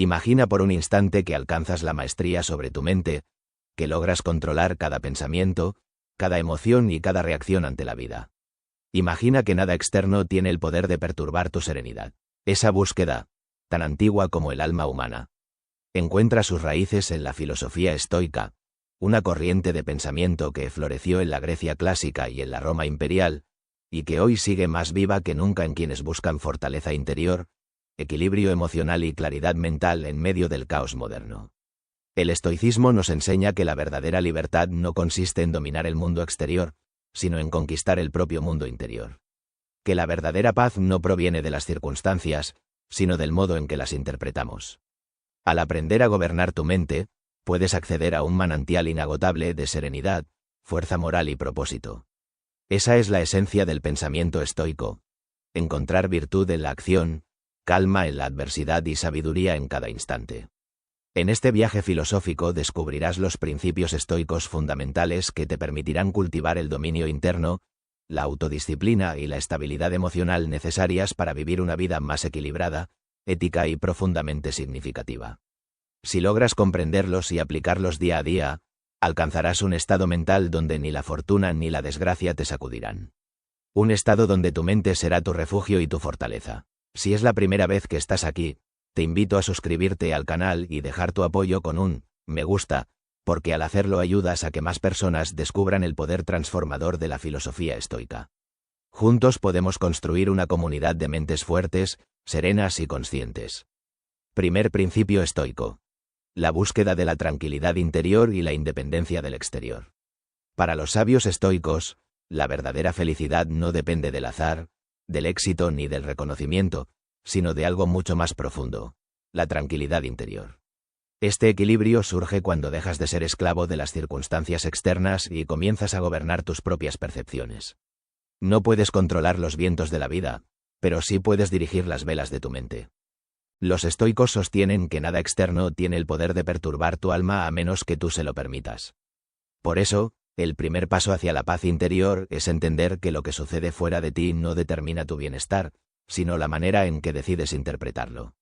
Imagina por un instante que alcanzas la maestría sobre tu mente, que logras controlar cada pensamiento, cada emoción y cada reacción ante la vida. Imagina que nada externo tiene el poder de perturbar tu serenidad. Esa búsqueda, tan antigua como el alma humana, encuentra sus raíces en la filosofía estoica, una corriente de pensamiento que floreció en la Grecia clásica y en la Roma imperial, y que hoy sigue más viva que nunca en quienes buscan fortaleza interior, equilibrio emocional y claridad mental en medio del caos moderno. El estoicismo nos enseña que la verdadera libertad no consiste en dominar el mundo exterior, sino en conquistar el propio mundo interior. Que la verdadera paz no proviene de las circunstancias, sino del modo en que las interpretamos. Al aprender a gobernar tu mente, puedes acceder a un manantial inagotable de serenidad, fuerza moral y propósito. Esa es la esencia del pensamiento estoico: encontrar virtud en la acción, calma en la adversidad y sabiduría en cada instante. En este viaje filosófico descubrirás los principios estoicos fundamentales que te permitirán cultivar el dominio interno, la autodisciplina y la estabilidad emocional necesarias para vivir una vida más equilibrada, ética y profundamente significativa. Si logras comprenderlos y aplicarlos día a día, alcanzarás un estado mental donde ni la fortuna ni la desgracia te sacudirán. Un estado donde tu mente será tu refugio y tu fortaleza. Si es la primera vez que estás aquí, te invito a suscribirte al canal y dejar tu apoyo con un me gusta, porque al hacerlo ayudas a que más personas descubran el poder transformador de la filosofía estoica. Juntos podemos construir una comunidad de mentes fuertes, serenas y conscientes. Primer principio estoico: la búsqueda de la tranquilidad interior y la independencia del exterior. Para los sabios estoicos, la verdadera felicidad no depende del azar, del éxito ni del reconocimiento, sino de algo mucho más profundo: la tranquilidad interior. Este equilibrio surge cuando dejas de ser esclavo de las circunstancias externas y comienzas a gobernar tus propias percepciones. No puedes controlar los vientos de la vida, pero sí puedes dirigir las velas de tu mente. Los estoicos sostienen que nada externo tiene el poder de perturbar tu alma a menos que tú se lo permitas. Por eso, el primer paso hacia la paz interior es entender que lo que sucede fuera de ti no determina tu bienestar, sino la manera en que decides interpretarlo.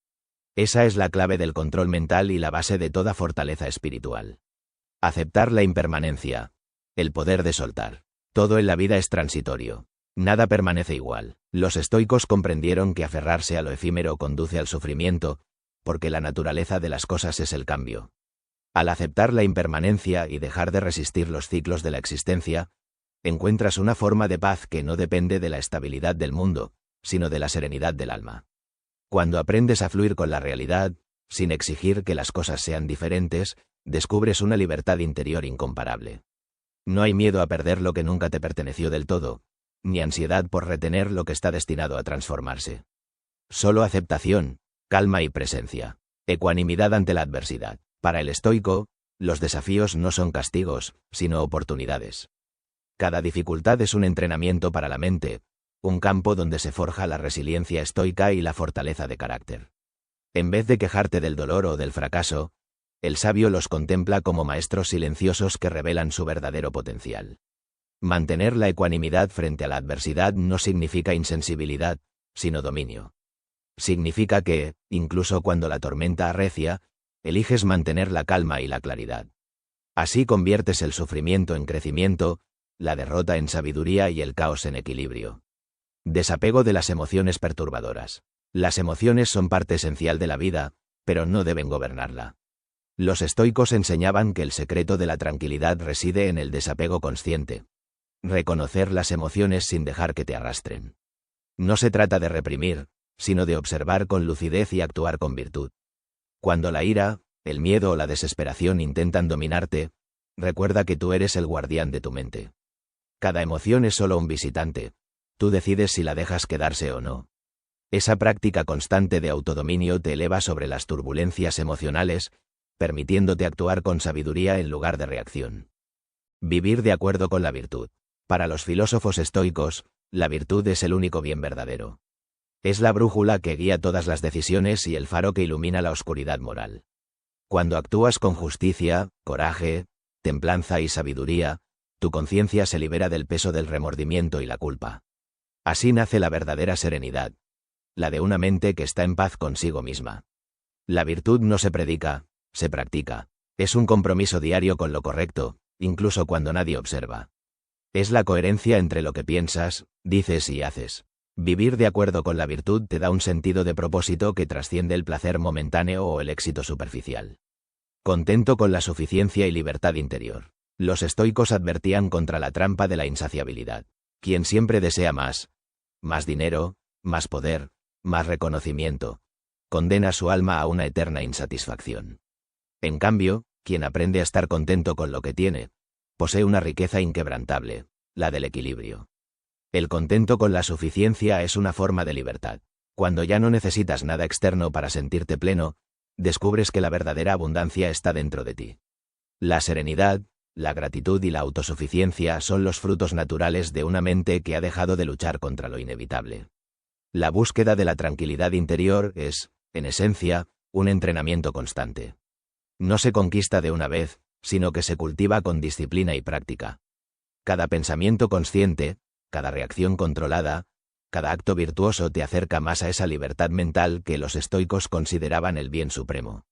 Esa es la clave del control mental y la base de toda fortaleza espiritual. Aceptar la impermanencia. El poder de soltar. Todo en la vida es transitorio. Nada permanece igual. Los estoicos comprendieron que aferrarse a lo efímero conduce al sufrimiento, porque la naturaleza de las cosas es el cambio. Al aceptar la impermanencia y dejar de resistir los ciclos de la existencia, encuentras una forma de paz que no depende de la estabilidad del mundo, sino de la serenidad del alma. Cuando aprendes a fluir con la realidad, sin exigir que las cosas sean diferentes, descubres una libertad interior incomparable. No hay miedo a perder lo que nunca te perteneció del todo, ni ansiedad por retener lo que está destinado a transformarse. Solo aceptación, calma y presencia. Ecuanimidad ante la adversidad. Para el estoico, los desafíos no son castigos, sino oportunidades. Cada dificultad es un entrenamiento para la mente, un campo donde se forja la resiliencia estoica y la fortaleza de carácter. En vez de quejarte del dolor o del fracaso, el sabio los contempla como maestros silenciosos que revelan su verdadero potencial. Mantener la ecuanimidad frente a la adversidad no significa insensibilidad, sino dominio. Significa que, incluso cuando la tormenta arrecia, eliges mantener la calma y la claridad. Así conviertes el sufrimiento en crecimiento, la derrota en sabiduría y el caos en equilibrio. Desapego de las emociones perturbadoras. Las emociones son parte esencial de la vida, pero no deben gobernarla. Los estoicos enseñaban que el secreto de la tranquilidad reside en el desapego consciente. Reconocer las emociones sin dejar que te arrastren. No se trata de reprimir, sino de observar con lucidez y actuar con virtud. Cuando la ira, el miedo o la desesperación intentan dominarte, recuerda que tú eres el guardián de tu mente. Cada emoción es solo un visitante. Tú decides si la dejas quedarse o no. Esa práctica constante de autodominio te eleva sobre las turbulencias emocionales, permitiéndote actuar con sabiduría en lugar de reacción. Vivir de acuerdo con la virtud. Para los filósofos estoicos, la virtud es el único bien verdadero. Es la brújula que guía todas las decisiones y el faro que ilumina la oscuridad moral. Cuando actúas con justicia, coraje, templanza y sabiduría, tu conciencia se libera del peso del remordimiento y la culpa. Así nace la verdadera serenidad, la de una mente que está en paz consigo misma. La virtud no se predica, se practica. Es un compromiso diario con lo correcto, incluso cuando nadie observa. Es la coherencia entre lo que piensas, dices y haces. Vivir de acuerdo con la virtud te da un sentido de propósito que trasciende el placer momentáneo o el éxito superficial. Contento con la suficiencia y libertad interior. Los estoicos advertían contra la trampa de la insaciabilidad. Quien siempre desea más dinero, más poder, más reconocimiento, condena su alma a una eterna insatisfacción. En cambio, quien aprende a estar contento con lo que tiene, posee una riqueza inquebrantable, la del equilibrio. El contento con la suficiencia es una forma de libertad. Cuando ya no necesitas nada externo para sentirte pleno, descubres que la verdadera abundancia está dentro de ti. La serenidad, la gratitud y la autosuficiencia son los frutos naturales de una mente que ha dejado de luchar contra lo inevitable. La búsqueda de la tranquilidad interior es, en esencia, un entrenamiento constante. No se conquista de una vez, sino que se cultiva con disciplina y práctica. Cada pensamiento consciente, cada reacción controlada, cada acto virtuoso te acerca más a esa libertad mental que los estoicos consideraban el bien supremo.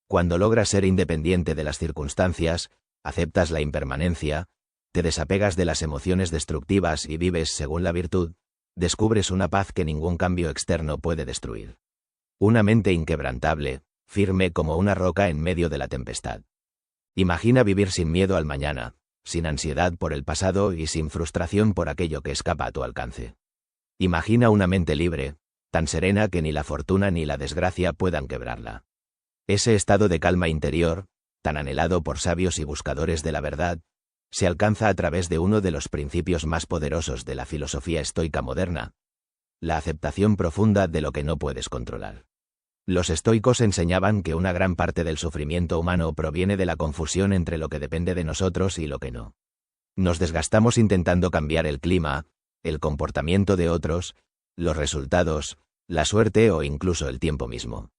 Cuando logras ser independiente de las circunstancias, aceptas la impermanencia, te desapegas de las emociones destructivas y vives según la virtud, descubres una paz que ningún cambio externo puede destruir. Una mente inquebrantable, firme como una roca en medio de la tempestad. Imagina vivir sin miedo al mañana, sin ansiedad por el pasado y sin frustración por aquello que escapa a tu alcance. Imagina una mente libre, tan serena que ni la fortuna ni la desgracia puedan quebrarla. Ese estado de calma interior, tan anhelado por sabios y buscadores de la verdad, se alcanza a través de uno de los principios más poderosos de la filosofía estoica moderna: la aceptación profunda de lo que no puedes controlar. Los estoicos enseñaban que una gran parte del sufrimiento humano proviene de la confusión entre lo que depende de nosotros y lo que no. Nos desgastamos intentando cambiar el clima, el comportamiento de otros, los resultados, la suerte o incluso el tiempo mismo.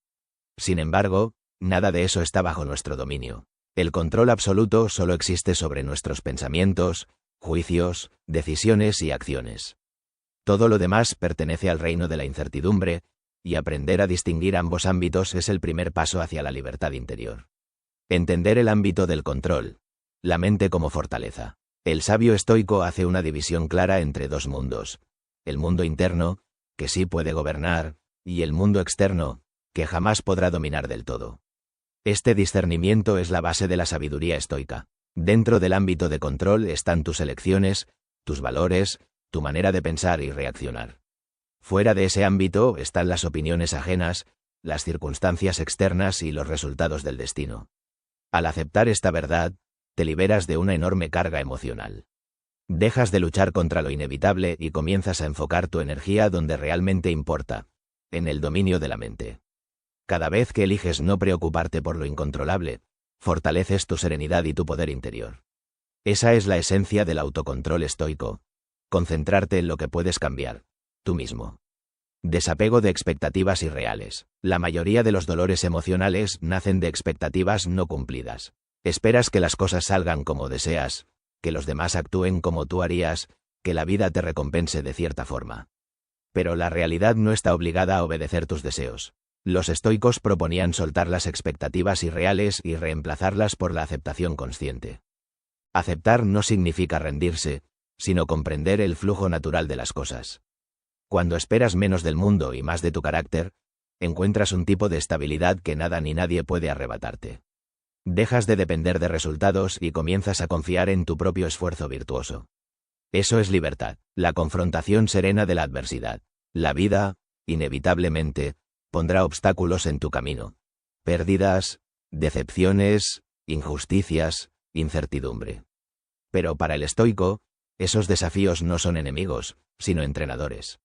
Sin embargo, nada de eso está bajo nuestro dominio. El control absoluto solo existe sobre nuestros pensamientos, juicios, decisiones y acciones. Todo lo demás pertenece al reino de la incertidumbre, y aprender a distinguir ambos ámbitos es el primer paso hacia la libertad interior. Entender el ámbito del control, la mente como fortaleza. El sabio estoico hace una división clara entre dos mundos: el mundo interno, que sí puede gobernar, y el mundo externo, que jamás podrá dominar del todo. Este discernimiento es la base de la sabiduría estoica. Dentro del ámbito de control están tus elecciones, tus valores, tu manera de pensar y reaccionar. Fuera de ese ámbito están las opiniones ajenas, las circunstancias externas y los resultados del destino. Al aceptar esta verdad, te liberas de una enorme carga emocional. Dejas de luchar contra lo inevitable y comienzas a enfocar tu energía donde realmente importa, en el dominio de la mente. Cada vez que eliges no preocuparte por lo incontrolable, fortaleces tu serenidad y tu poder interior. Esa es la esencia del autocontrol estoico: concentrarte en lo que puedes cambiar, tú mismo. Desapego de expectativas irreales. La mayoría de los dolores emocionales nacen de expectativas no cumplidas. Esperas que las cosas salgan como deseas, que los demás actúen como tú harías, que la vida te recompense de cierta forma. Pero la realidad no está obligada a obedecer tus deseos. Los estoicos proponían soltar las expectativas irreales y reemplazarlas por la aceptación consciente. Aceptar no significa rendirse, sino comprender el flujo natural de las cosas. Cuando esperas menos del mundo y más de tu carácter, encuentras un tipo de estabilidad que nada ni nadie puede arrebatarte. Dejas de depender de resultados y comienzas a confiar en tu propio esfuerzo virtuoso. Eso es libertad, la confrontación serena de la adversidad. La vida, inevitablemente, pondrá obstáculos en tu camino. Pérdidas, decepciones, injusticias, incertidumbre. Pero para el estoico, esos desafíos no son enemigos, sino entrenadores.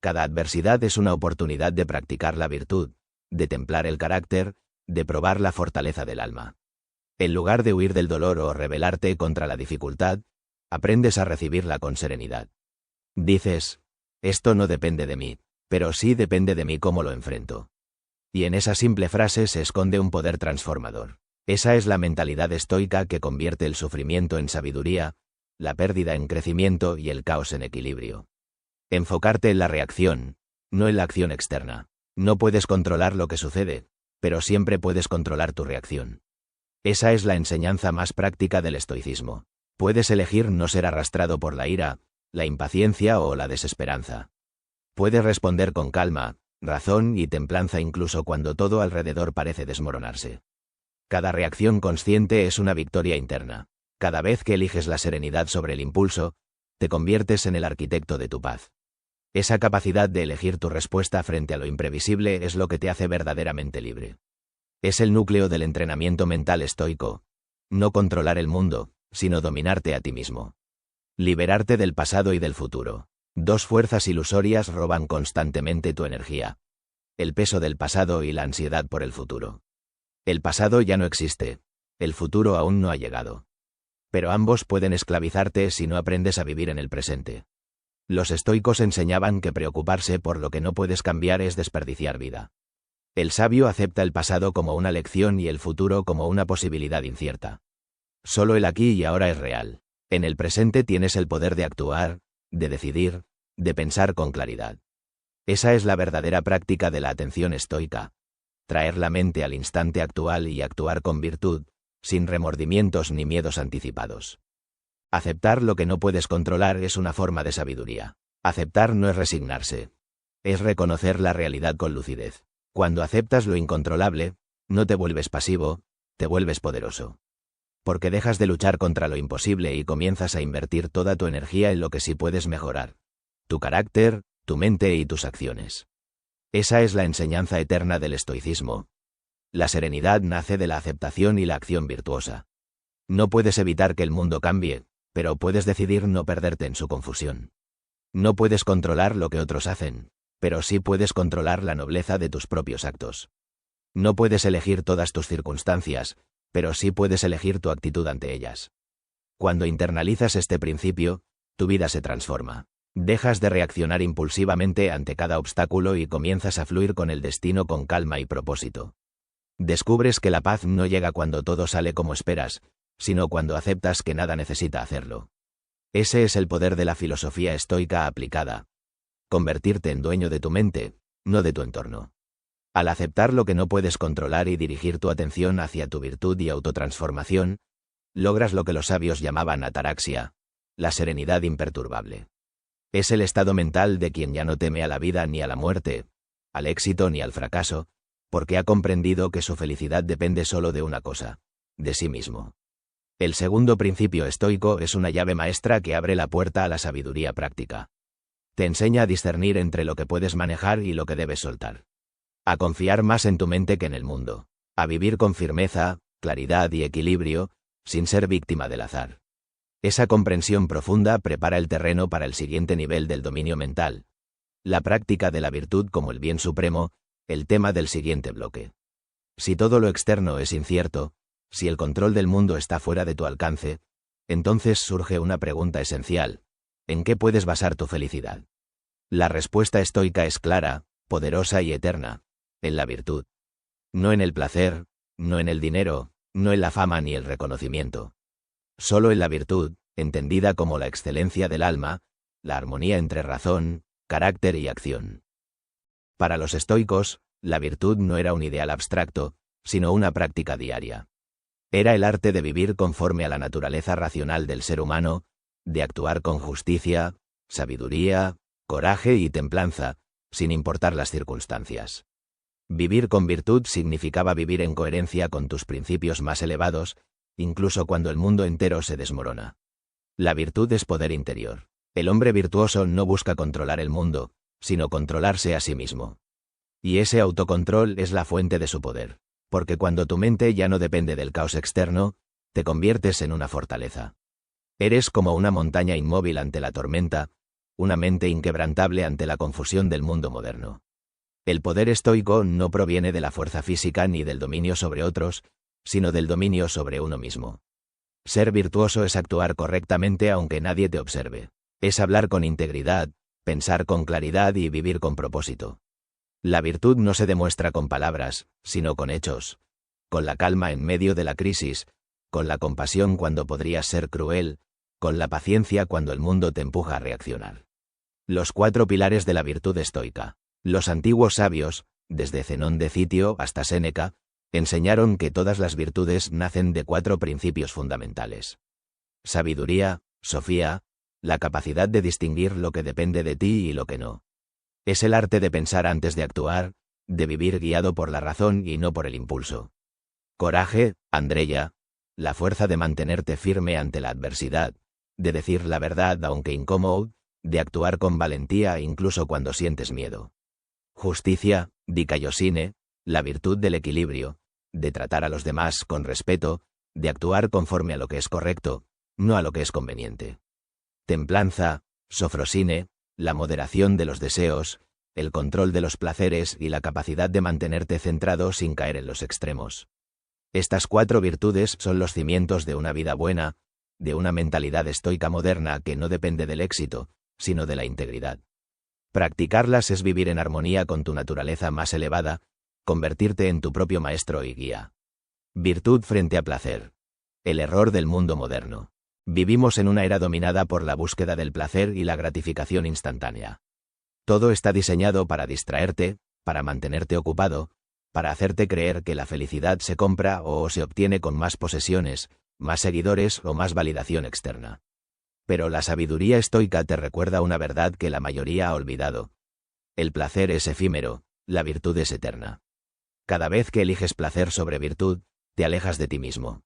Cada adversidad es una oportunidad de practicar la virtud, de templar el carácter, de probar la fortaleza del alma. En lugar de huir del dolor o rebelarte contra la dificultad, aprendes a recibirla con serenidad. Dices: esto no depende de mí, pero sí depende de mí cómo lo enfrento. Y en esa simple frase se esconde un poder transformador. Esa es la mentalidad estoica que convierte el sufrimiento en sabiduría, la pérdida en crecimiento y el caos en equilibrio. Enfocarte en la reacción, no en la acción externa. No puedes controlar lo que sucede, pero siempre puedes controlar tu reacción. Esa es la enseñanza más práctica del estoicismo. Puedes elegir no ser arrastrado por la ira, la impaciencia o la desesperanza. Puedes responder con calma, razón y templanza incluso cuando todo alrededor parece desmoronarse. Cada reacción consciente es una victoria interna. Cada vez que eliges la serenidad sobre el impulso, te conviertes en el arquitecto de tu paz. Esa capacidad de elegir tu respuesta frente a lo imprevisible es lo que te hace verdaderamente libre. Es el núcleo del entrenamiento mental estoico. No controlar el mundo, sino dominarte a ti mismo. Liberarte del pasado y del futuro. Dos fuerzas ilusorias roban constantemente tu energía. El peso del pasado y la ansiedad por el futuro. El pasado ya no existe. El futuro aún no ha llegado. Pero ambos pueden esclavizarte si no aprendes a vivir en el presente. Los estoicos enseñaban que preocuparse por lo que no puedes cambiar es desperdiciar vida. El sabio acepta el pasado como una lección y el futuro como una posibilidad incierta. Solo el aquí y ahora es real. En el presente tienes el poder de actuar, de decidir, de pensar con claridad. Esa es la verdadera práctica de la atención estoica. Traer la mente al instante actual y actuar con virtud, sin remordimientos ni miedos anticipados. Aceptar lo que no puedes controlar es una forma de sabiduría. Aceptar no es resignarse. Es reconocer la realidad con lucidez. Cuando aceptas lo incontrolable, no te vuelves pasivo, te vuelves poderoso. Porque dejas de luchar contra lo imposible y comienzas a invertir toda tu energía en lo que sí puedes mejorar. Tu carácter, tu mente y tus acciones. Esa es la enseñanza eterna del estoicismo. La serenidad nace de la aceptación y la acción virtuosa. No puedes evitar que el mundo cambie, pero puedes decidir no perderte en su confusión. No puedes controlar lo que otros hacen, pero sí puedes controlar la nobleza de tus propios actos. No puedes elegir todas tus circunstancias, pero sí puedes elegir tu actitud ante ellas. Cuando internalizas este principio, tu vida se transforma. Dejas de reaccionar impulsivamente ante cada obstáculo y comienzas a fluir con el destino con calma y propósito. Descubres que la paz no llega cuando todo sale como esperas, sino cuando aceptas que nada necesita hacerlo. Ese es el poder de la filosofía estoica aplicada. Convertirte en dueño de tu mente, no de tu entorno. Al aceptar lo que no puedes controlar y dirigir tu atención hacia tu virtud y autotransformación, logras lo que los sabios llamaban ataraxia, la serenidad imperturbable. Es el estado mental de quien ya no teme a la vida ni a la muerte, al éxito ni al fracaso, porque ha comprendido que su felicidad depende solo de una cosa, de sí mismo. El segundo principio estoico es una llave maestra que abre la puerta a la sabiduría práctica. Te enseña a discernir entre lo que puedes manejar y lo que debes soltar. A confiar más en tu mente que en el mundo. A vivir con firmeza, claridad y equilibrio, sin ser víctima del azar. Esa comprensión profunda prepara el terreno para el siguiente nivel del dominio mental. La práctica de la virtud como el bien supremo, el tema del siguiente bloque. Si todo lo externo es incierto, si el control del mundo está fuera de tu alcance, entonces surge una pregunta esencial. ¿En qué puedes basar tu felicidad? La respuesta estoica es clara, poderosa y eterna. En la virtud. No en el placer, no en el dinero, no en la fama ni el reconocimiento. Solo en la virtud, entendida como la excelencia del alma, la armonía entre razón, carácter y acción. Para los estoicos, la virtud no era un ideal abstracto, sino una práctica diaria. Era el arte de vivir conforme a la naturaleza racional del ser humano, de actuar con justicia, sabiduría, coraje y templanza, sin importar las circunstancias. Vivir con virtud significaba vivir en coherencia con tus principios más elevados, incluso cuando el mundo entero se desmorona. La virtud es poder interior. El hombre virtuoso no busca controlar el mundo, sino controlarse a sí mismo. Y ese autocontrol es la fuente de su poder, porque cuando tu mente ya no depende del caos externo, te conviertes en una fortaleza. Eres como una montaña inmóvil ante la tormenta, una mente inquebrantable ante la confusión del mundo moderno. El poder estoico no proviene de la fuerza física ni del dominio sobre otros, sino del dominio sobre uno mismo. Ser virtuoso es actuar correctamente aunque nadie te observe. Es hablar con integridad, pensar con claridad y vivir con propósito. La virtud no se demuestra con palabras, sino con hechos. Con la calma en medio de la crisis, con la compasión cuando podrías ser cruel, con la paciencia cuando el mundo te empuja a reaccionar. Los 4 pilares de la virtud estoica. Los antiguos sabios, desde Zenón de Citio hasta Séneca, enseñaron que todas las virtudes nacen de 4 principios fundamentales. Sabiduría, sofía, la capacidad de distinguir lo que depende de ti y lo que no. Es el arte de pensar antes de actuar, de vivir guiado por la razón y no por el impulso. Coraje, Andreya, la fuerza de mantenerte firme ante la adversidad, de decir la verdad aunque incómodo, de actuar con valentía incluso cuando sientes miedo. Justicia, Dikaiosine, la virtud del equilibrio, de tratar a los demás con respeto, de actuar conforme a lo que es correcto, no a lo que es conveniente. Templanza, Sofrosine, la moderación de los deseos, el control de los placeres y la capacidad de mantenerte centrado sin caer en los extremos. Estas 4 virtudes son los cimientos de una vida buena, de una mentalidad estoica moderna que no depende del éxito, sino de la integridad. Practicarlas es vivir en armonía con tu naturaleza más elevada, convertirte en tu propio maestro y guía. Virtud frente a placer. El error del mundo moderno. Vivimos en una era dominada por la búsqueda del placer y la gratificación instantánea. Todo está diseñado para distraerte, para mantenerte ocupado, para hacerte creer que la felicidad se compra o se obtiene con más posesiones, más seguidores o más validación externa. Pero la sabiduría estoica te recuerda una verdad que la mayoría ha olvidado. El placer es efímero, la virtud es eterna. Cada vez que eliges placer sobre virtud, te alejas de ti mismo.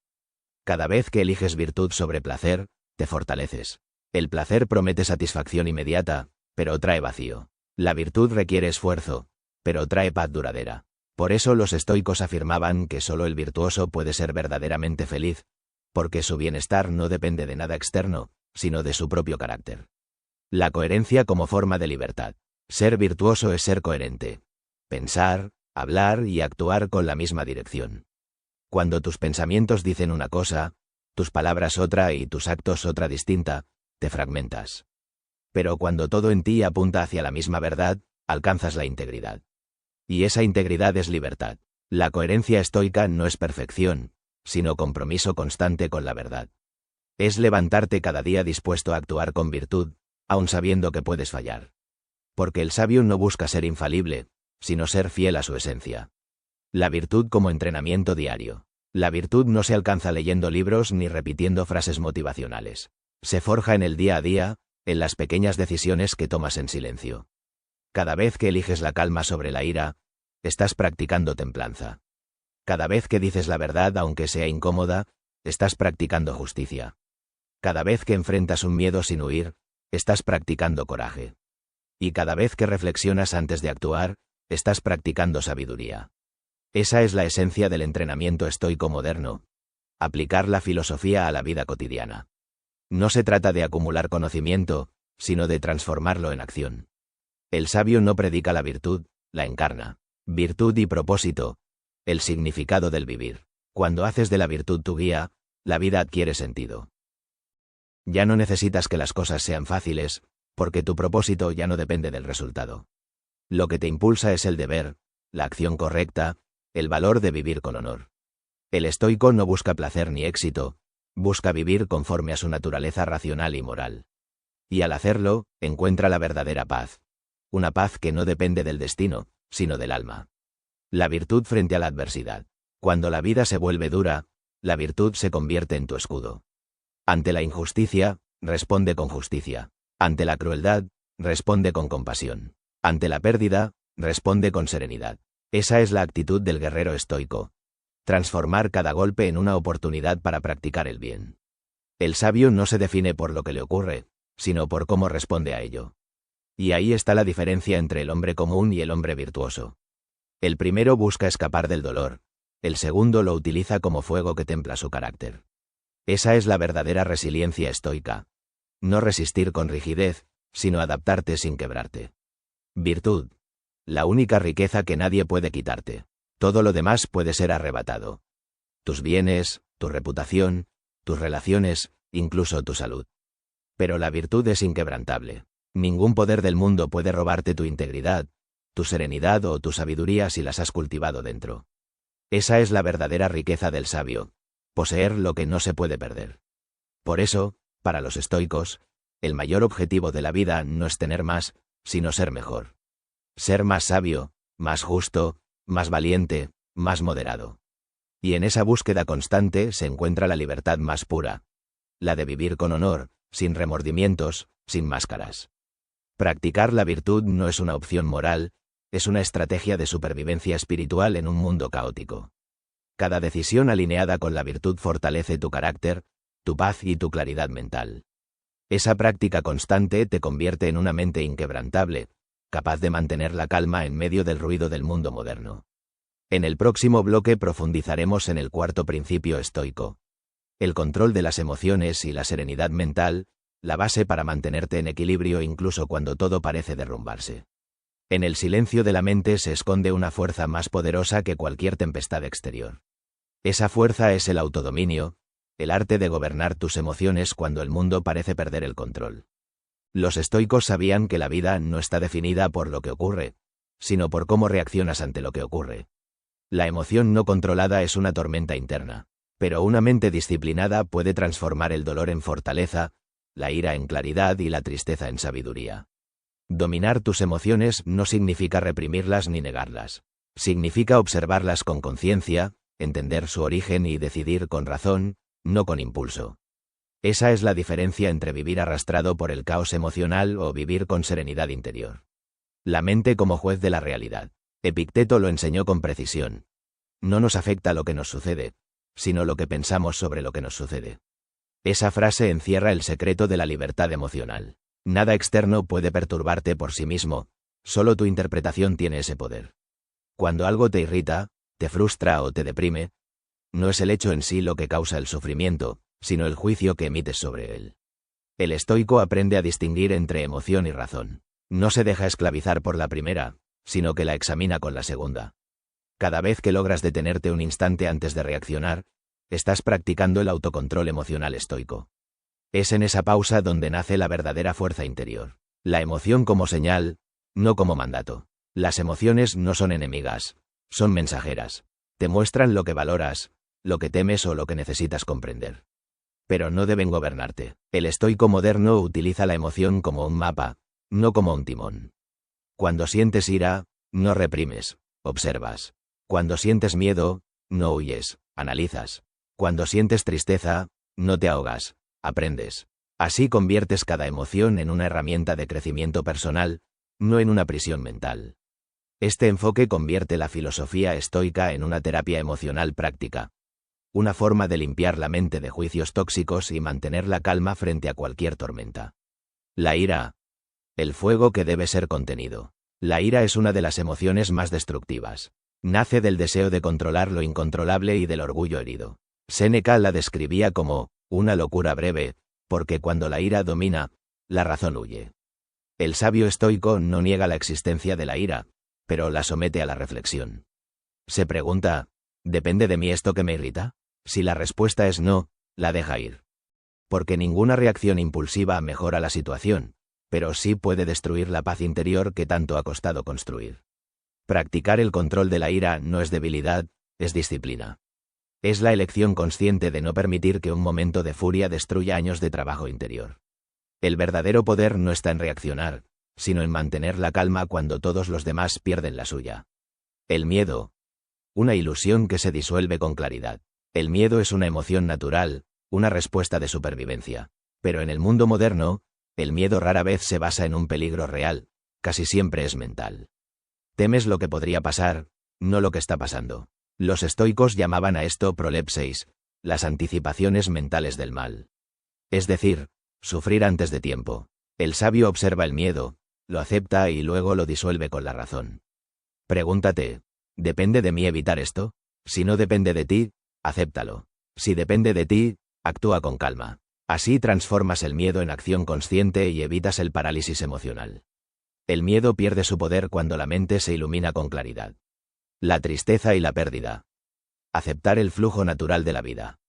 Cada vez que eliges virtud sobre placer, te fortaleces. El placer promete satisfacción inmediata, pero trae vacío. La virtud requiere esfuerzo, pero trae paz duradera. Por eso los estoicos afirmaban que solo el virtuoso puede ser verdaderamente feliz, porque su bienestar no depende de nada externo, sino de su propio carácter. La coherencia como forma de libertad. Ser virtuoso es ser coherente. Pensar, hablar y actuar con la misma dirección. Cuando tus pensamientos dicen una cosa, tus palabras otra y tus actos otra distinta, te fragmentas. Pero cuando todo en ti apunta hacia la misma verdad, alcanzas la integridad. Y esa integridad es libertad. La coherencia estoica no es perfección, sino compromiso constante con la verdad. Es levantarte cada día dispuesto a actuar con virtud, aun sabiendo que puedes fallar. Porque el sabio no busca ser infalible, sino ser fiel a su esencia. La virtud como entrenamiento diario. La virtud no se alcanza leyendo libros ni repitiendo frases motivacionales. Se forja en el día a día, en las pequeñas decisiones que tomas en silencio. Cada vez que eliges la calma sobre la ira, estás practicando templanza. Cada vez que dices la verdad aunque sea incómoda, estás practicando justicia. Cada vez que enfrentas un miedo sin huir, estás practicando coraje. Y cada vez que reflexionas antes de actuar, estás practicando sabiduría. Esa es la esencia del entrenamiento estoico moderno. Aplicar la filosofía a la vida cotidiana. No se trata de acumular conocimiento, sino de transformarlo en acción. El sabio no predica la virtud, la encarna. Virtud y propósito. El significado del vivir. Cuando haces de la virtud tu guía, la vida adquiere sentido. Ya no necesitas que las cosas sean fáciles, porque tu propósito ya no depende del resultado. Lo que te impulsa es el deber, la acción correcta, el valor de vivir con honor. El estoico no busca placer ni éxito, busca vivir conforme a su naturaleza racional y moral. Y al hacerlo, encuentra la verdadera paz. Una paz que no depende del destino, sino del alma. La virtud frente a la adversidad. Cuando la vida se vuelve dura, la virtud se convierte en tu escudo. Ante la injusticia, responde con justicia. Ante la crueldad, responde con compasión. Ante la pérdida, responde con serenidad. Esa es la actitud del guerrero estoico. Transformar cada golpe en una oportunidad para practicar el bien. El sabio no se define por lo que le ocurre, sino por cómo responde a ello. Y ahí está la diferencia entre el hombre común y el hombre virtuoso. El primero busca escapar del dolor, el segundo lo utiliza como fuego que templa su carácter. Esa es la verdadera resiliencia estoica. No resistir con rigidez, sino adaptarte sin quebrarte. Virtud. La única riqueza que nadie puede quitarte. Todo lo demás puede ser arrebatado. Tus bienes, tu reputación, tus relaciones, incluso tu salud. Pero la virtud es inquebrantable. Ningún poder del mundo puede robarte tu integridad, tu serenidad o tu sabiduría si las has cultivado dentro. Esa es la verdadera riqueza del sabio, poseer lo que no se puede perder. Por eso, para los estoicos, el mayor objetivo de la vida no es tener más, sino ser mejor. Ser más sabio, más justo, más valiente, más moderado. Y en esa búsqueda constante se encuentra la libertad más pura, la de vivir con honor, sin remordimientos, sin máscaras. Practicar la virtud no es una opción moral, es una estrategia de supervivencia espiritual en un mundo caótico. Cada decisión alineada con la virtud fortalece tu carácter, tu paz y tu claridad mental. Esa práctica constante te convierte en una mente inquebrantable, capaz de mantener la calma en medio del ruido del mundo moderno. En el próximo bloque profundizaremos en el cuarto principio estoico. El control de las emociones y la serenidad mental, la base para mantenerte en equilibrio incluso cuando todo parece derrumbarse. En el silencio de la mente se esconde una fuerza más poderosa que cualquier tempestad exterior. Esa fuerza es el autodominio, el arte de gobernar tus emociones cuando el mundo parece perder el control. Los estoicos sabían que la vida no está definida por lo que ocurre, sino por cómo reaccionas ante lo que ocurre. La emoción no controlada es una tormenta interna, pero una mente disciplinada puede transformar el dolor en fortaleza, la ira en claridad y la tristeza en sabiduría. Dominar tus emociones no significa reprimirlas ni negarlas. Significa observarlas con conciencia, entender su origen y decidir con razón, no con impulso. Esa es la diferencia entre vivir arrastrado por el caos emocional o vivir con serenidad interior. La mente como juez de la realidad. Epicteto lo enseñó con precisión. No nos afecta lo que nos sucede, sino lo que pensamos sobre lo que nos sucede. Esa frase encierra el secreto de la libertad emocional. Nada externo puede perturbarte por sí mismo, solo tu interpretación tiene ese poder. Cuando algo te irrita, te frustra o te deprime, no es el hecho en sí lo que causa el sufrimiento, sino el juicio que emites sobre él. El estoico aprende a distinguir entre emoción y razón. No se deja esclavizar por la primera, sino que la examina con la segunda. Cada vez que logras detenerte un instante antes de reaccionar, estás practicando el autocontrol emocional estoico. Es en esa pausa donde nace la verdadera fuerza interior. La emoción como señal, no como mandato. Las emociones no son enemigas, son mensajeras. Te muestran lo que valoras, lo que temes o lo que necesitas comprender. Pero no deben gobernarte. El estoico moderno utiliza la emoción como un mapa, no como un timón. Cuando sientes ira, no reprimes, observas. Cuando sientes miedo, no huyes, analizas. Cuando sientes tristeza, no te ahogas, aprendes. Así conviertes cada emoción en una herramienta de crecimiento personal, no en una prisión mental. Este enfoque convierte la filosofía estoica en una terapia emocional práctica. Una forma de limpiar la mente de juicios tóxicos y mantener la calma frente a cualquier tormenta. La ira. El fuego que debe ser contenido. La ira es una de las emociones más destructivas. Nace del deseo de controlar lo incontrolable y del orgullo herido. Séneca la describía como una locura breve, porque cuando la ira domina, la razón huye. El sabio estoico no niega la existencia de la ira, pero la somete a la reflexión. Se pregunta, ¿depende de mí esto que me irrita? Si la respuesta es no, la deja ir. Porque ninguna reacción impulsiva mejora la situación, pero sí puede destruir la paz interior que tanto ha costado construir. Practicar el control de la ira no es debilidad, es disciplina. Es la elección consciente de no permitir que un momento de furia destruya años de trabajo interior. El verdadero poder no está en reaccionar, sino en mantener la calma cuando todos los demás pierden la suya. El miedo. Una ilusión que se disuelve con claridad. El miedo es una emoción natural, una respuesta de supervivencia. Pero en el mundo moderno, el miedo rara vez se basa en un peligro real, casi siempre es mental. Temes lo que podría pasar, no lo que está pasando. Los estoicos llamaban a esto prolepseis, las anticipaciones mentales del mal. Es decir, sufrir antes de tiempo. El sabio observa el miedo, lo acepta y luego lo disuelve con la razón. Pregúntate, ¿depende de mí evitar esto? Si no depende de ti, acéptalo. Si depende de ti, actúa con calma. Así transformas el miedo en acción consciente y evitas el parálisis emocional. El miedo pierde su poder cuando la mente se ilumina con claridad. La tristeza y la pérdida. Aceptar el flujo natural de la vida.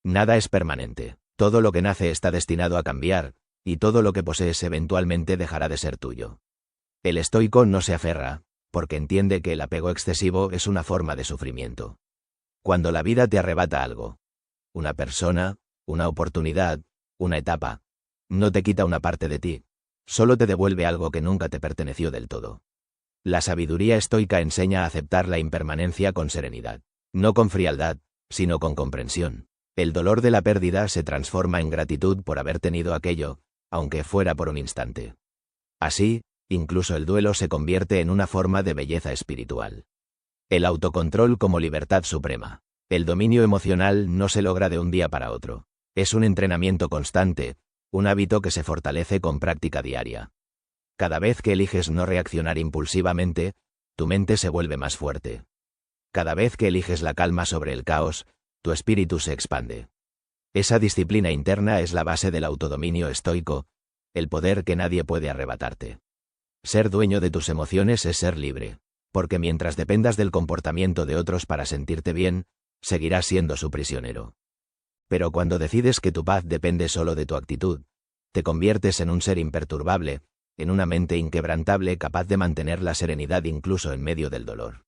Nada es permanente. Todo lo que nace está destinado a cambiar, y todo lo que posees eventualmente dejará de ser tuyo. El estoico no se aferra, porque entiende que el apego excesivo es una forma de sufrimiento. Cuando la vida te arrebata algo, una persona, una oportunidad, una etapa, no te quita una parte de ti, solo te devuelve algo que nunca te perteneció del todo. La sabiduría estoica enseña a aceptar la impermanencia con serenidad, no con frialdad, sino con comprensión. El dolor de la pérdida se transforma en gratitud por haber tenido aquello, aunque fuera por un instante. Así, incluso el duelo se convierte en una forma de belleza espiritual. El autocontrol como libertad suprema. El dominio emocional no se logra de un día para otro. Es un entrenamiento constante, un hábito que se fortalece con práctica diaria. Cada vez que eliges no reaccionar impulsivamente, tu mente se vuelve más fuerte. Cada vez que eliges la calma sobre el caos, tu espíritu se expande. Esa disciplina interna es la base del autodominio estoico, el poder que nadie puede arrebatarte. Ser dueño de tus emociones es ser libre, porque mientras dependas del comportamiento de otros para sentirte bien, seguirás siendo su prisionero. Pero cuando decides que tu paz depende solo de tu actitud, te conviertes en un ser imperturbable, en una mente inquebrantable capaz de mantener la serenidad incluso en medio del dolor.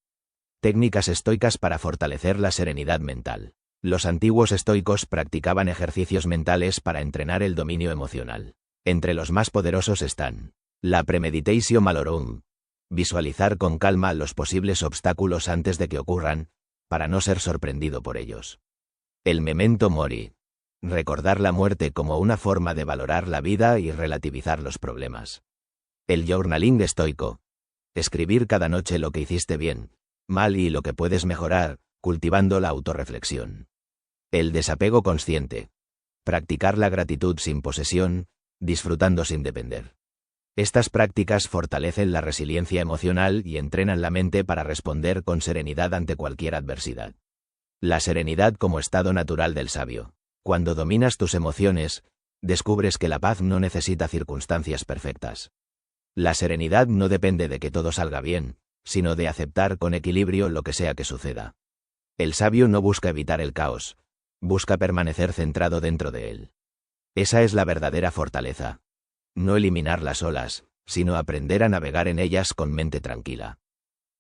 Técnicas estoicas para fortalecer la serenidad mental. Los antiguos estoicos practicaban ejercicios mentales para entrenar el dominio emocional. Entre los más poderosos están la premeditatio malorum, visualizar con calma los posibles obstáculos antes de que ocurran, para no ser sorprendido por ellos. El memento mori, recordar la muerte como una forma de valorar la vida y relativizar los problemas. El journaling estoico, escribir cada noche lo que hiciste bien, mal y lo que puedes mejorar, cultivando la autorreflexión. El desapego consciente, practicar la gratitud sin posesión, disfrutando sin depender. Estas prácticas fortalecen la resiliencia emocional y entrenan la mente para responder con serenidad ante cualquier adversidad. La serenidad como estado natural del sabio. Cuando dominas tus emociones, descubres que la paz no necesita circunstancias perfectas. La serenidad no depende de que todo salga bien, sino de aceptar con equilibrio lo que sea que suceda. El sabio no busca evitar el caos, busca permanecer centrado dentro de él. Esa es la verdadera fortaleza. No eliminar las olas, sino aprender a navegar en ellas con mente tranquila.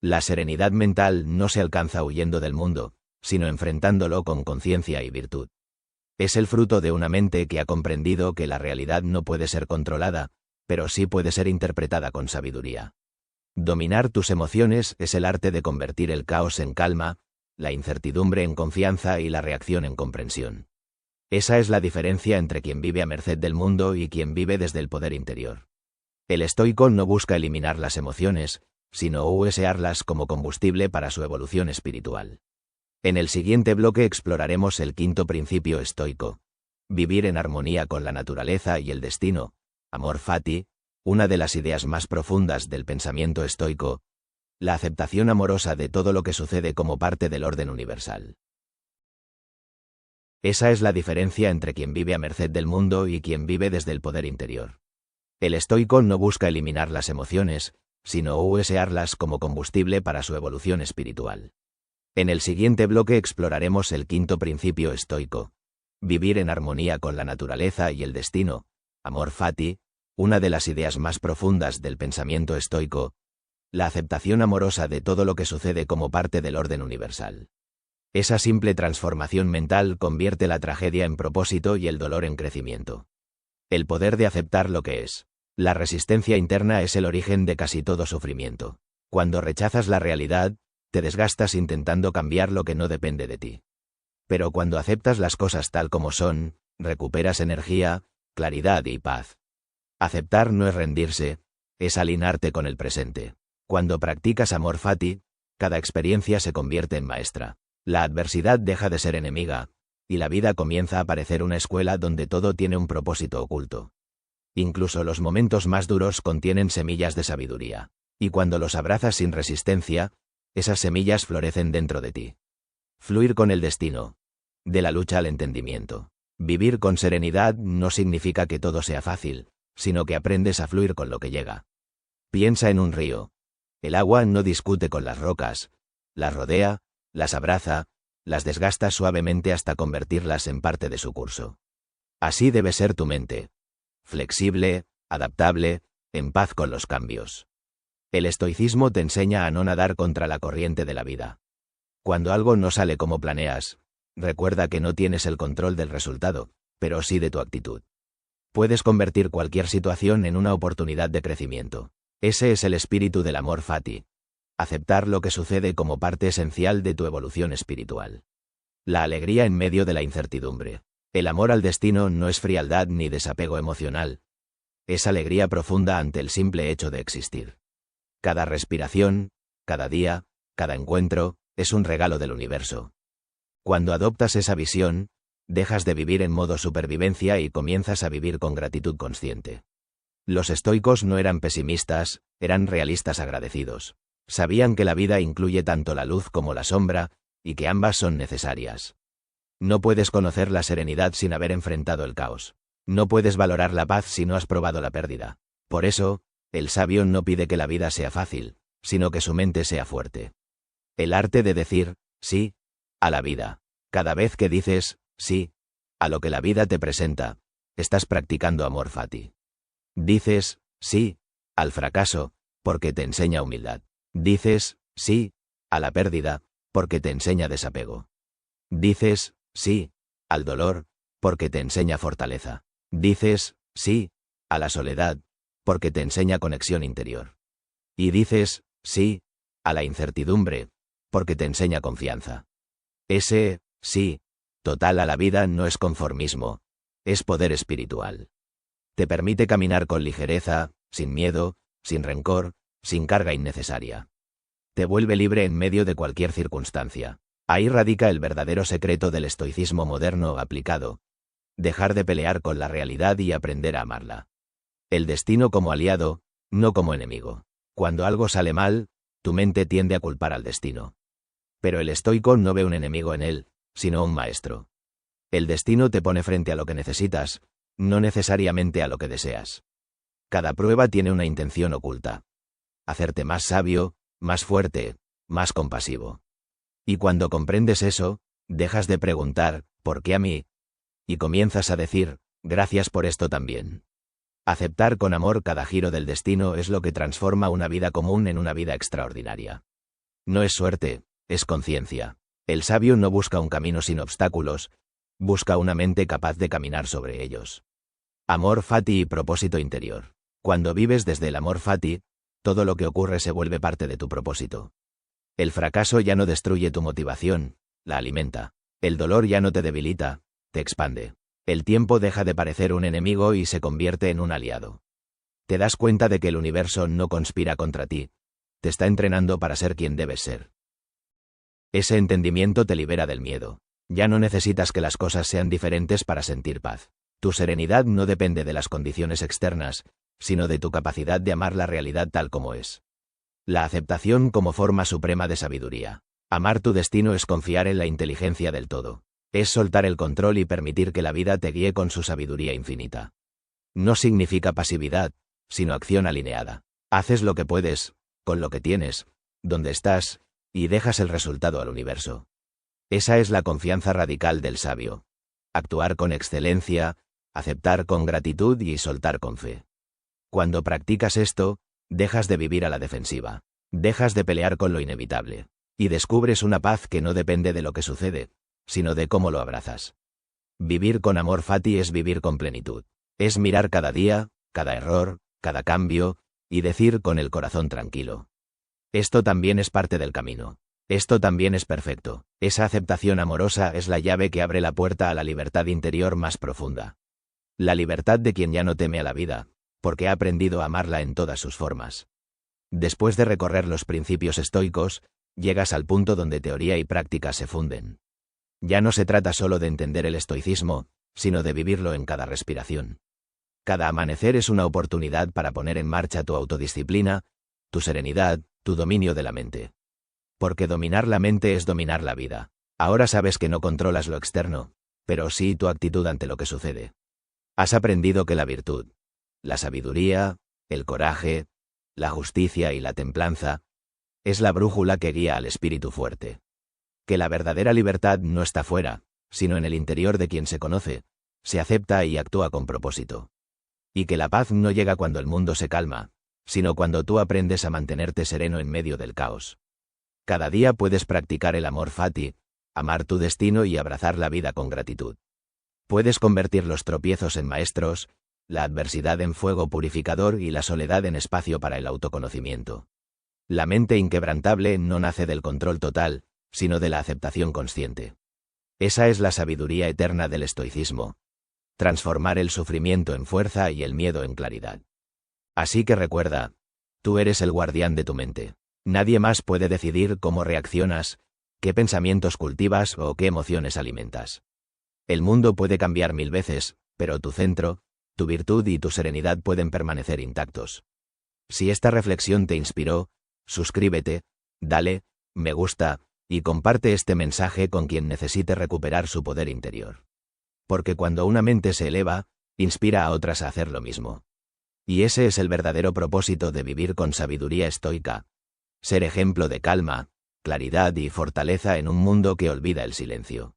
La serenidad mental no se alcanza huyendo del mundo, sino enfrentándolo con conciencia y virtud. Es el fruto de una mente que ha comprendido que la realidad no puede ser controlada, pero sí puede ser interpretada con sabiduría. Dominar tus emociones es el arte de convertir el caos en calma, la incertidumbre en confianza y la reacción en comprensión. Esa es la diferencia entre quien vive a merced del mundo y quien vive desde el poder interior. El estoico no busca eliminar las emociones, sino usarlas como combustible para su evolución espiritual. En el siguiente bloque exploraremos el quinto principio estoico: vivir en armonía con la naturaleza y el destino, amor fati, una de las ideas más profundas del pensamiento estoico, la aceptación amorosa de todo lo que sucede como parte del orden universal. Esa es la diferencia entre quien vive a merced del mundo y quien vive desde el poder interior. El estoico no busca eliminar las emociones, sino usarlas como combustible para su evolución espiritual. En el siguiente bloque exploraremos el quinto principio estoico: vivir en armonía con la naturaleza y el destino, amor fati, una de las ideas más profundas del pensamiento estoico, la aceptación amorosa de todo lo que sucede como parte del orden universal. Esa simple transformación mental convierte la tragedia en propósito y el dolor en crecimiento. El poder de aceptar lo que es. La resistencia interna es el origen de casi todo sufrimiento. Cuando rechazas la realidad, te desgastas intentando cambiar lo que no depende de ti. Pero cuando aceptas las cosas tal como son, recuperas energía, claridad y paz. Aceptar no es rendirse, es alinearte con el presente. Cuando practicas amor fati, cada experiencia se convierte en maestra. La adversidad deja de ser enemiga, y la vida comienza a parecer una escuela donde todo tiene un propósito oculto. Incluso los momentos más duros contienen semillas de sabiduría, y cuando los abrazas sin resistencia, esas semillas florecen dentro de ti. Fluir con el destino. De la lucha al entendimiento. Vivir con serenidad no significa que todo sea fácil, sino que aprendes a fluir con lo que llega. Piensa en un río. El agua no discute con las rocas, las rodea, las abraza, las desgasta suavemente hasta convertirlas en parte de su curso. Así debe ser tu mente. Flexible, adaptable, en paz con los cambios. El estoicismo te enseña a no nadar contra la corriente de la vida. Cuando algo no sale como planeas, recuerda que no tienes el control del resultado, pero sí de tu actitud. Puedes convertir cualquier situación en una oportunidad de crecimiento. Ese es el espíritu del amor fati. Aceptar lo que sucede como parte esencial de tu evolución espiritual. La alegría en medio de la incertidumbre. El amor al destino no es frialdad ni desapego emocional. Es alegría profunda ante el simple hecho de existir. Cada respiración, cada día, cada encuentro, es un regalo del universo. Cuando adoptas esa visión, dejas de vivir en modo supervivencia y comienzas a vivir con gratitud consciente. Los estoicos no eran pesimistas, eran realistas agradecidos. Sabían que la vida incluye tanto la luz como la sombra, y que ambas son necesarias. No puedes conocer la serenidad sin haber enfrentado el caos. No puedes valorar la paz si no has probado la pérdida. Por eso, el sabio no pide que la vida sea fácil, sino que su mente sea fuerte. El arte de decir sí a la vida. Cada vez que dices sí a lo que la vida te presenta, estás practicando amor fati. Dices sí al fracaso, porque te enseña humildad. Dices sí a la pérdida, porque te enseña desapego. Dices sí al dolor, porque te enseña fortaleza. Dices sí a la soledad, porque te enseña conexión interior. Y dices sí a la incertidumbre, porque te enseña confianza. Ese sí total a la vida no es conformismo, es poder espiritual. Te permite caminar con ligereza, sin miedo, sin rencor, sin carga innecesaria. Te vuelve libre en medio de cualquier circunstancia. Ahí radica el verdadero secreto del estoicismo moderno aplicado. Dejar de pelear con la realidad y aprender a amarla. El destino como aliado, no como enemigo. Cuando algo sale mal, tu mente tiende a culpar al destino. Pero el estoico no ve un enemigo en él, sino un maestro. El destino te pone frente a lo que necesitas, no necesariamente a lo que deseas. Cada prueba tiene una intención oculta. Hacerte más sabio, más fuerte, más compasivo. Y cuando comprendes eso, dejas de preguntar, ¿por qué a mí? Y comienzas a decir, gracias por esto también. Aceptar con amor cada giro del destino es lo que transforma una vida común en una vida extraordinaria. No es suerte, es conciencia. El sabio no busca un camino sin obstáculos, busca una mente capaz de caminar sobre ellos. Amor fati y propósito interior. Cuando vives desde el amor fati, todo lo que ocurre se vuelve parte de tu propósito. El fracaso ya no destruye tu motivación, la alimenta. El dolor ya no te debilita, te expande. El tiempo deja de parecer un enemigo y se convierte en un aliado. Te das cuenta de que el universo no conspira contra ti, te está entrenando para ser quien debes ser. Ese entendimiento te libera del miedo. Ya no necesitas que las cosas sean diferentes para sentir paz. Tu serenidad no depende de las condiciones externas, sino de tu capacidad de amar la realidad tal como es. La aceptación como forma suprema de sabiduría. Amar tu destino es confiar en la inteligencia del todo. Es soltar el control y permitir que la vida te guíe con su sabiduría infinita. No significa pasividad, sino acción alineada. Haces lo que puedes, con lo que tienes, donde estás, y dejas el resultado al universo. Esa es la confianza radical del sabio. Actuar con excelencia, aceptar con gratitud y soltar con fe. Cuando practicas esto, dejas de vivir a la defensiva. Dejas de pelear con lo inevitable. Y descubres una paz que no depende de lo que sucede, sino de cómo lo abrazas. Vivir con amor fati es vivir con plenitud. Es mirar cada día, cada error, cada cambio, y decir con el corazón tranquilo. Esto también es parte del camino. Esto también es perfecto. Esa aceptación amorosa es la llave que abre la puerta a la libertad interior más profunda. La libertad de quien ya no teme a la vida, porque ha aprendido a amarla en todas sus formas. Después de recorrer los principios estoicos, llegas al punto donde teoría y práctica se funden. Ya no se trata solo de entender el estoicismo, sino de vivirlo en cada respiración. Cada amanecer es una oportunidad para poner en marcha tu autodisciplina, tu serenidad, tu dominio de la mente. Porque dominar la mente es dominar la vida. Ahora sabes que no controlas lo externo, pero sí tu actitud ante lo que sucede. Has aprendido que la virtud, la sabiduría, el coraje, la justicia y la templanza, es la brújula que guía al espíritu fuerte. Que la verdadera libertad no está fuera, sino en el interior de quien se conoce, se acepta y actúa con propósito. Y que la paz no llega cuando el mundo se calma, sino cuando tú aprendes a mantenerte sereno en medio del caos. Cada día puedes practicar el amor fati, amar tu destino y abrazar la vida con gratitud. Puedes convertir los tropiezos en maestros, la adversidad en fuego purificador y la soledad en espacio para el autoconocimiento. La mente inquebrantable no nace del control total, sino de la aceptación consciente. Esa es la sabiduría eterna del estoicismo. Transformar el sufrimiento en fuerza y el miedo en claridad. Así que recuerda, tú eres el guardián de tu mente. Nadie más puede decidir cómo reaccionas, qué pensamientos cultivas o qué emociones alimentas. El mundo puede cambiar 1000 veces, pero tu centro, tu virtud y tu serenidad pueden permanecer intactos. Si esta reflexión te inspiró, suscríbete, dale, me gusta, y comparte este mensaje con quien necesite recuperar su poder interior. Porque cuando una mente se eleva, inspira a otras a hacer lo mismo. Y ese es el verdadero propósito de vivir con sabiduría estoica. Ser ejemplo de calma, claridad y fortaleza en un mundo que olvida el silencio.